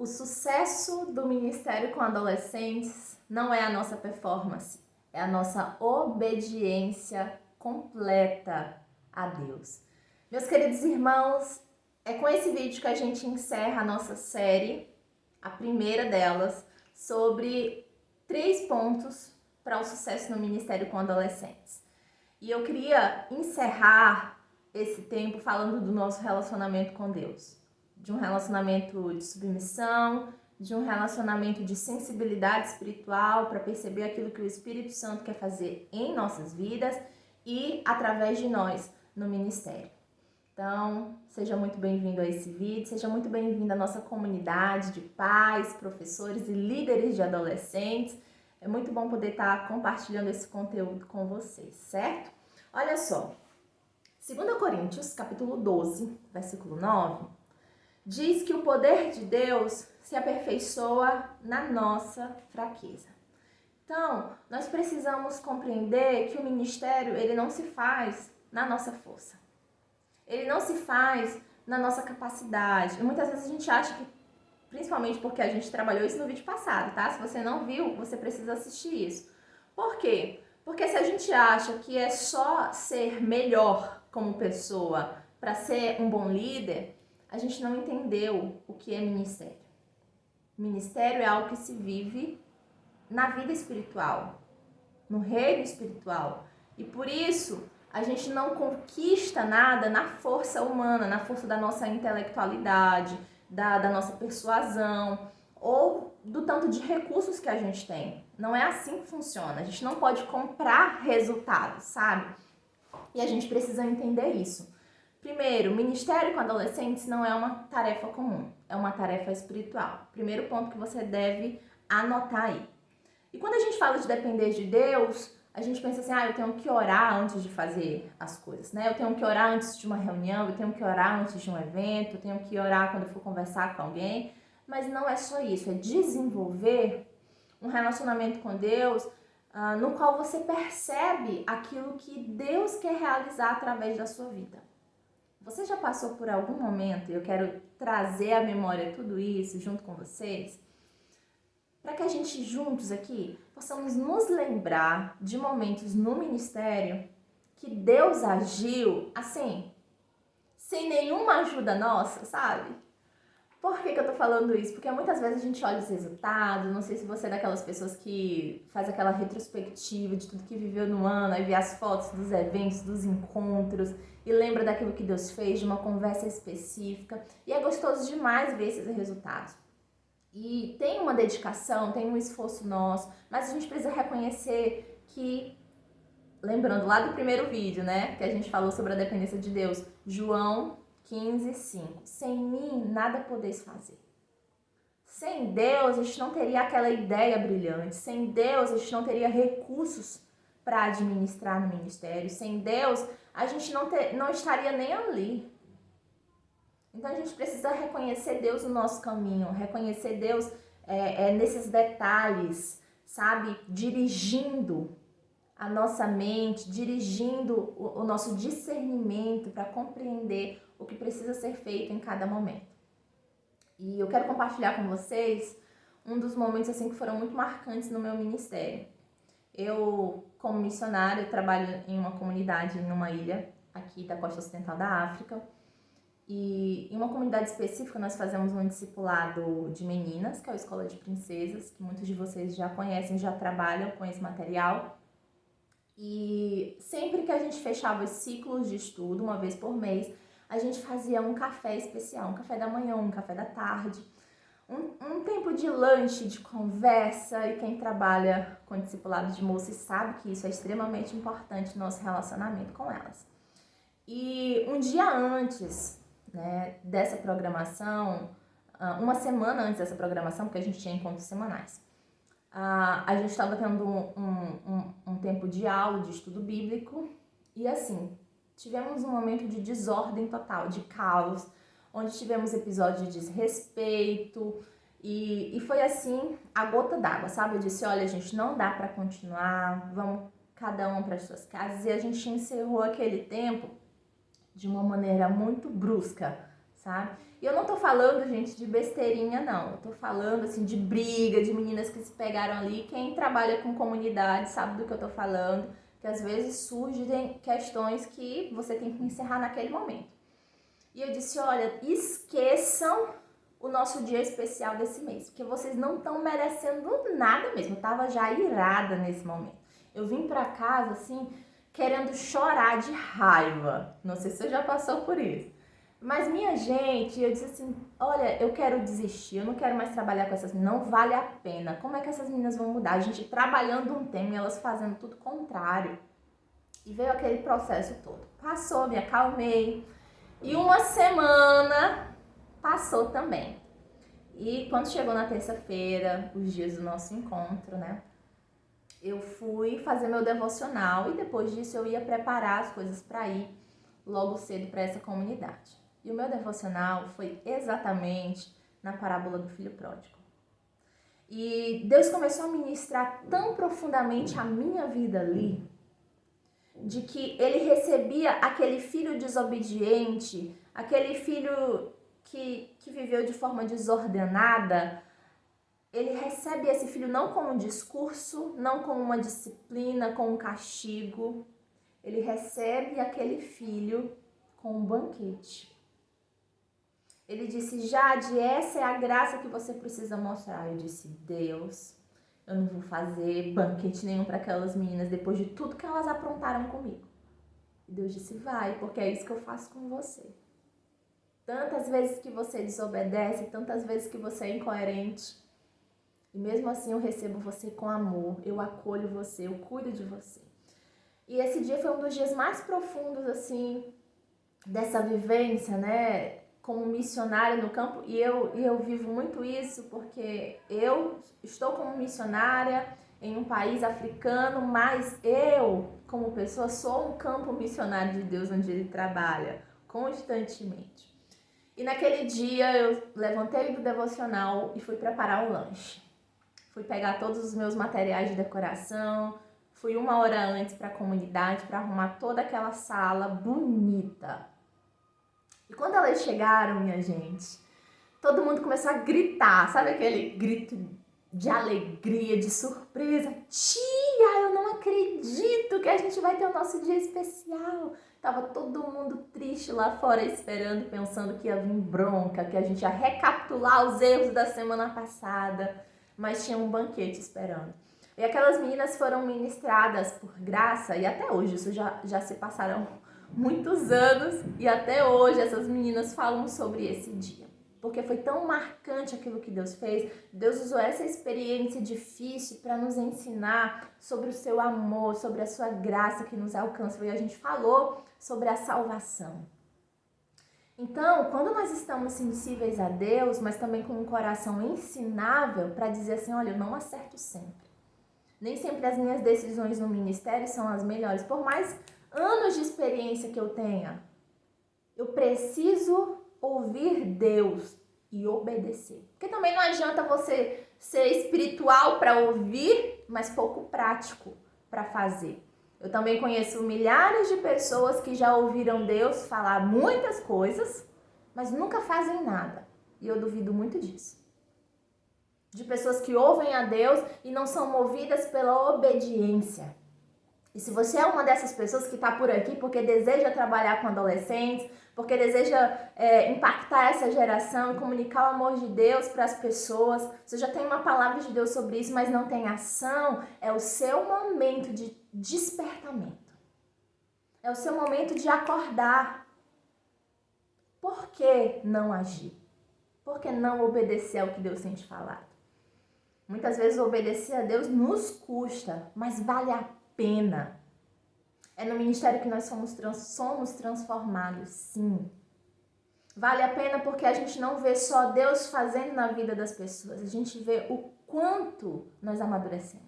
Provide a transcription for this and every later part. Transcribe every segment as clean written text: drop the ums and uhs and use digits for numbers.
O sucesso do ministério com adolescentes não é a nossa performance, é a nossa obediência completa a Deus. Meus queridos irmãos, é com esse vídeo que a gente encerra a nossa série, a primeira delas, sobre 3 pontos para o sucesso no ministério com adolescentes. E eu queria encerrar esse tempo falando do nosso relacionamento com Deus. De um relacionamento de submissão, de um relacionamento de sensibilidade espiritual para perceber aquilo que o Espírito Santo quer fazer em nossas vidas e através de nós no ministério. Então, seja muito bem-vindo a esse vídeo, seja muito bem-vindo à nossa comunidade de pais, professores e líderes de adolescentes. É muito bom poder estar compartilhando esse conteúdo com vocês, certo? Olha só, 2 Coríntios, capítulo 12, versículo 9, diz que o poder de Deus se aperfeiçoa na nossa fraqueza. Então, nós precisamos compreender que o ministério, ele não se faz na nossa força. Ele não se faz na nossa capacidade. E muitas vezes a gente acha que, principalmente porque a gente trabalhou isso no vídeo passado, tá? Se você não viu, você precisa assistir isso. Por quê? Porque se a gente acha que é só ser melhor como pessoa para ser um bom líder, a gente não entendeu o que é ministério. Ministério é algo que se vive na vida espiritual, no reino espiritual. E por isso, a gente não conquista nada na força humana, na força da nossa intelectualidade, da nossa persuasão ou do tanto de recursos que a gente tem. Não é assim que funciona. A gente não pode comprar resultados, sabe? E a gente precisa entender isso. Primeiro, o ministério com adolescentes não é uma tarefa comum, é uma tarefa espiritual. Primeiro ponto que você deve anotar aí. E quando a gente fala de depender de Deus, a gente pensa assim, eu tenho que orar antes de fazer as coisas, né? Eu tenho que orar antes de uma reunião, eu tenho que orar antes de um evento, eu tenho que orar quando eu for conversar com alguém. Mas não é só isso, é desenvolver um relacionamento com Deus no qual você percebe aquilo que Deus quer realizar através da sua vida. Você já passou por algum momento, e eu quero trazer à memória tudo isso junto com vocês, para que a gente juntos aqui possamos nos lembrar de momentos no ministério que Deus agiu assim, sem nenhuma ajuda nossa, sabe? Por que eu tô falando isso? Porque muitas vezes a gente olha os resultados, não sei se você é daquelas pessoas que faz aquela retrospectiva de tudo que viveu no ano, aí vê as fotos dos eventos, dos encontros e lembra daquilo que Deus fez, de uma conversa específica. E é gostoso demais ver esses resultados. E tem uma dedicação, tem um esforço nosso, mas a gente precisa reconhecer que, lembrando lá do primeiro vídeo, né, que a gente falou sobre a dependência de Deus, João 15:5, sem mim nada podeis fazer. Sem Deus a gente não teria aquela ideia brilhante, sem Deus a gente não teria recursos para administrar no ministério, sem Deus a gente não estaria nem ali. Então a gente precisa reconhecer Deus no nosso caminho, reconhecer Deus nesses detalhes, sabe? Dirigindo a nossa mente, dirigindo o nosso discernimento para compreender o que precisa ser feito em cada momento. E eu quero compartilhar com vocês um dos momentos assim que foram muito marcantes no meu ministério. Eu, como missionária, trabalho em uma comunidade, em uma ilha aqui da costa ocidental da África. E em uma comunidade específica nós fazemos um discipulado de meninas, que é a Escola de Princesas, que muitos de vocês já conhecem, já trabalham com esse material. E sempre que a gente fechava os ciclos de estudo, uma vez por mês, a gente fazia um café especial, um café da manhã, um café da tarde, um tempo de lanche, de conversa, e quem trabalha com discipulado de moças sabe que isso é extremamente importante no nosso relacionamento com elas. E um dia antes, né, dessa programação, uma semana antes dessa programação, porque a gente tinha encontros semanais, a gente estava tendo um tempo de aula, de estudo bíblico, e assim, tivemos um momento de desordem total, de caos, onde tivemos episódios de desrespeito, e foi assim, a gota d'água, sabe? Eu disse, olha, gente, não dá para continuar, vamos cada um para as suas casas, e a gente encerrou aquele tempo de uma maneira muito brusca, sabe? E eu não tô falando, gente, de besteirinha, não. Eu tô falando, assim, de briga, de meninas que se pegaram ali. Quem trabalha com comunidade sabe do que eu tô falando. Que às vezes surgem questões que você tem que encerrar naquele momento. E eu disse, olha, esqueçam o nosso dia especial desse mês. Porque vocês não estão merecendo nada mesmo. Eu tava já irada nesse momento. Eu vim pra casa, assim, querendo chorar de raiva. Não sei se você já passou por isso. Mas, minha gente, eu disse assim, olha, eu quero desistir, eu não quero mais trabalhar com essas meninas, não vale a pena. Como é que essas meninas vão mudar? A gente trabalhando um tema e elas fazendo tudo contrário. E veio aquele processo todo. Passou, me acalmei. E uma semana passou também. E quando chegou na terça-feira, os dias do nosso encontro, né? Eu fui fazer meu devocional e depois disso eu ia preparar as coisas para ir logo cedo para essa comunidade. E o meu devocional foi exatamente na parábola do filho pródigo. E Deus começou a ministrar tão profundamente a minha vida ali, de que ele recebia aquele filho desobediente, aquele filho que viveu de forma desordenada. Ele recebe esse filho não com um discurso, não com uma disciplina, com um castigo. Ele recebe aquele filho com um banquete. Ele disse, Jade, essa é a graça que você precisa mostrar. Eu disse, Deus, eu não vou fazer banquete nenhum para aquelas meninas depois de tudo que elas aprontaram comigo. E Deus disse, vai, porque é isso que eu faço com você. Tantas vezes que você desobedece, tantas vezes que você é incoerente, e mesmo assim eu recebo você com amor, eu acolho você, eu cuido de você. E esse dia foi um dos dias mais profundos, assim, dessa vivência, né, como missionária no campo. E eu vivo muito isso porque eu estou como missionária em um país africano, mas eu, como pessoa, sou um campo missionário de Deus onde Ele trabalha constantemente. E naquele dia eu levantei do devocional e fui preparar um lanche. Fui pegar todos os meus materiais de decoração, fui 1 hora antes para a comunidade para arrumar toda aquela sala bonita. E quando elas chegaram, minha gente, todo mundo começou a gritar, sabe aquele grito de alegria, de surpresa? Tia, eu não acredito que a gente vai ter o nosso dia especial. Tava todo mundo triste lá fora esperando, pensando que ia vir bronca, que a gente ia recapitular os erros da semana passada, mas tinha um banquete esperando. E aquelas meninas foram ministradas por graça, e até hoje, isso já se passaram muitos anos, e até hoje essas meninas falam sobre esse dia. Porque foi tão marcante aquilo que Deus fez. Deus usou essa experiência difícil para nos ensinar sobre o seu amor, sobre a sua graça que nos alcança. E a gente falou sobre a salvação. Então, quando nós estamos sensíveis a Deus, mas também com um coração ensinável para dizer assim, olha, eu não acerto sempre. Nem sempre as minhas decisões no ministério são as melhores. Por mais anos de experiência que eu tenha, eu preciso ouvir Deus e obedecer. Porque também não adianta você ser espiritual para ouvir, mas pouco prático para fazer. Eu também conheço milhares de pessoas que já ouviram Deus falar muitas coisas, mas nunca fazem nada. E eu duvido muito disso. De pessoas que ouvem a Deus e não são movidas pela obediência. E se você é uma dessas pessoas que está por aqui porque deseja trabalhar com adolescentes, porque deseja impactar essa geração e comunicar o amor de Deus para as pessoas, você já tem uma palavra de Deus sobre isso, mas não tem ação, é o seu momento de despertamento. É o seu momento de acordar. Por que não agir? Por que não obedecer ao que Deus tem te falado? Muitas vezes obedecer a Deus nos custa, mas vale a pena. É no ministério que nós somos transformados, sim. Vale a pena porque a gente não vê só Deus fazendo na vida das pessoas, a gente vê o quanto nós amadurecemos.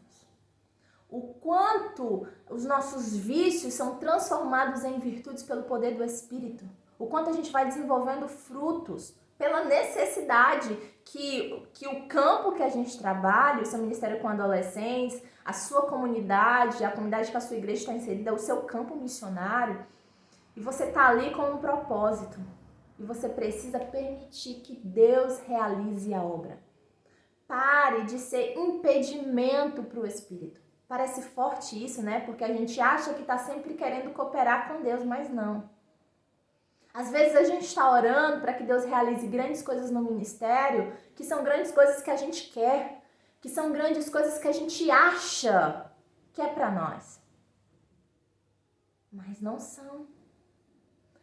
O quanto os nossos vícios são transformados em virtudes pelo poder do Espírito. O quanto a gente vai desenvolvendo frutos pela necessidade que o campo que a gente trabalha, o seu ministério com adolescentes, a sua comunidade, a comunidade que a sua igreja está inserida, o seu campo missionário, e você está ali com um propósito. E você precisa permitir que Deus realize a obra. Pare de ser impedimento para o Espírito. Parece forte isso, né? Porque a gente acha que está sempre querendo cooperar com Deus, mas não. Às vezes a gente está orando para que Deus realize grandes coisas no ministério, que são grandes coisas que a gente quer, que são grandes coisas que a gente acha que é para nós. Mas não são.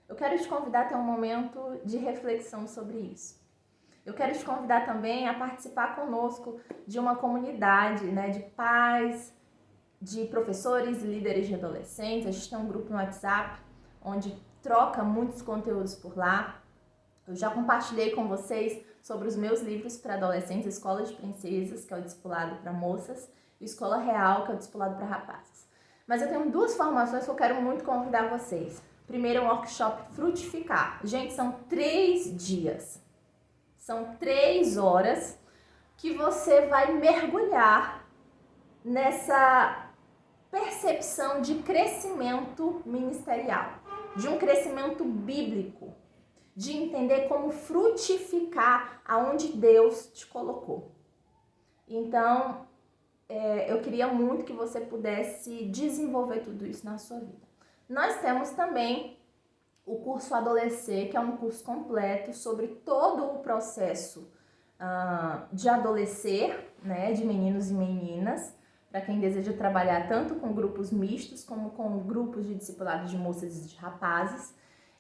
Eu quero te convidar a ter um momento de reflexão sobre isso. Eu quero te convidar também a participar conosco de uma comunidade, né, de pais, de professores e líderes de adolescentes. A gente tem um grupo no WhatsApp onde troca muitos conteúdos por lá. Eu já compartilhei com vocês sobre os meus livros para adolescentes, Escola de Princesas, que é o discipulado para moças, e Escola Real, que é o discipulado para rapazes. Mas eu tenho duas formações que eu quero muito convidar vocês. Primeiro é um workshop Frutificar. Gente, são 3 dias. São 3 horas que você vai mergulhar nessa percepção de crescimento ministerial, de um crescimento bíblico, de entender como frutificar aonde Deus te colocou. Então, eu queria muito que você pudesse desenvolver tudo isso na sua vida. Nós temos também o curso Adolescer, que é um curso completo sobre todo o processo de adolescer, né, de meninos e meninas, para quem deseja trabalhar tanto com grupos mistos como com grupos de discipulado de moças e de rapazes.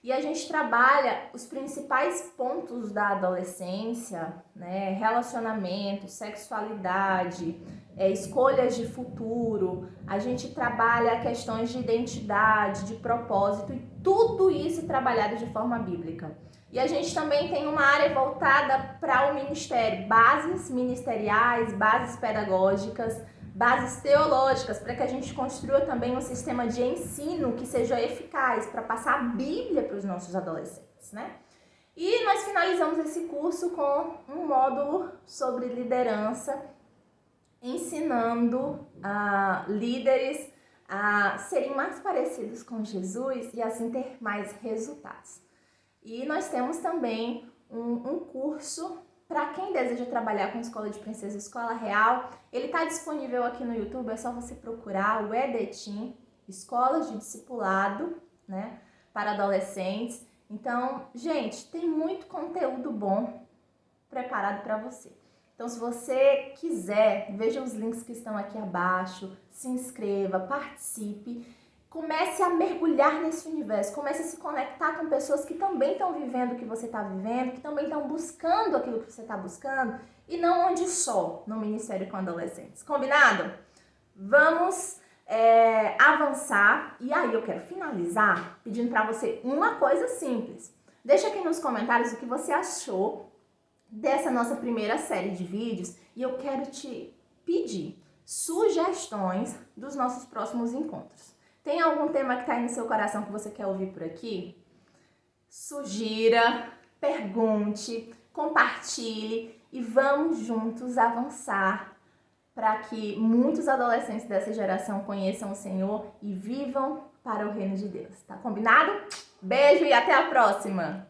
E a gente trabalha os principais pontos da adolescência, né, relacionamento, sexualidade, escolhas de futuro. A gente trabalha questões de identidade, de propósito, e tudo isso trabalhado de forma bíblica. E a gente também tem uma área voltada para o ministério, bases ministeriais, bases pedagógicas, bases teológicas, para que a gente construa também um sistema de ensino que seja eficaz para passar a Bíblia para os nossos adolescentes, né? E nós finalizamos esse curso com um módulo sobre liderança, ensinando líderes a serem mais parecidos com Jesus e assim ter mais resultados. E nós temos também um curso para quem deseja trabalhar com Escola de Princesa, Escola Real. Ele está disponível aqui no YouTube, é só você procurar o EDTIM, Escolas de Discipulado, né, para adolescentes. Então, gente, tem muito conteúdo bom preparado para você. Então, se você quiser, veja os links que estão aqui abaixo, se inscreva, participe. Comece a mergulhar nesse universo, comece a se conectar com pessoas que também estão vivendo o que você está vivendo, que também estão buscando aquilo que você está buscando, e não onde só, no Ministério com Adolescentes. Combinado? Vamos avançar, e aí eu quero finalizar pedindo para você uma coisa simples. Deixa aqui nos comentários o que você achou dessa nossa primeira série de vídeos, e eu quero te pedir sugestões dos nossos próximos encontros. Tem algum tema que está aí no seu coração que você quer ouvir por aqui? Sugira, pergunte, compartilhe e vamos juntos avançar para que muitos adolescentes dessa geração conheçam o Senhor e vivam para o reino de Deus. Tá combinado? Beijo e até a próxima!